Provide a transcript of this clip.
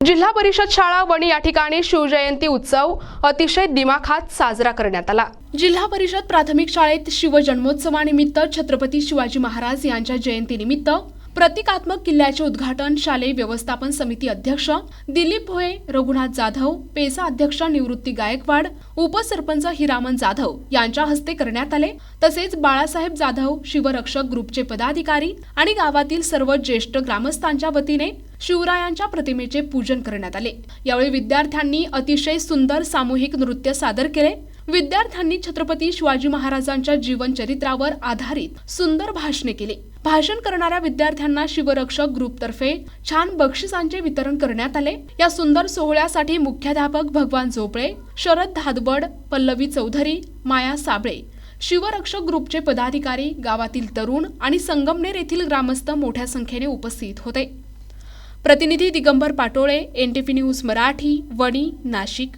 जिल्हा परिषद शाळा वणी या ठिकाणी शिवजयंती उत्सव अतिशय दिमाखात साजरा करण्यात आला। जिल्हा परिषद प्राथमिक शाळेत शिवजन्मोत्सवानिमित्त छत्रपती शिवाजी महाराज यांच्या जयंतीनिमित्त प्रतिकात्मक किल्ल्याचे उद्घाटन शालेय व्यवस्थापन समिती अध्यक्ष दिलीप भोये, रघुनाथ जाधव, पेसा अध्यक्ष निवृत्ती गायकवाड, उपसरपंच हिरामन जाधव यांच्या हस्ते करण्यात आले। तसेच बाळासाहेब जाधव, शिवरक्षक ग्रुपचे पदाधिकारी आणि गावातील सर्व ज्येष्ठ ग्रामस्थांच्या वतीने शिवरायांच्या प्रतिमेचे पूजन करण्यात आले। यावेळी विद्यार्थ्यांनी अतिशय सुंदर सामूहिक नृत्य सादर केले। विद्यार्थ्यांनी छत्रपती शिवाजी महाराजांच्या जीवनचरित्रावर आधारित सुंदर भाषणे केली। भाषण करणाऱ्या विद्यार्थ्यांना शिवरक्षक ग्रुपतर्फे छान बक्षिसांचे वितरण करण्यात आले। या सुंदर सोहळ्यासाठी मुख्याध्यापक भगवान झोपळे, शरद धादबड, पल्लवी चौधरी, माया साबळे, शिवरक्षक ग्रुपचे पदाधिकारी, गावातील तरुण आणि संगमनेर येथील ग्रामस्थ मोठ्या संख्येने उपस्थित होते। प्रतिनिधी दिगंबर पाटोळे, NTV न्यूज मराठी, वणी, नाशिक।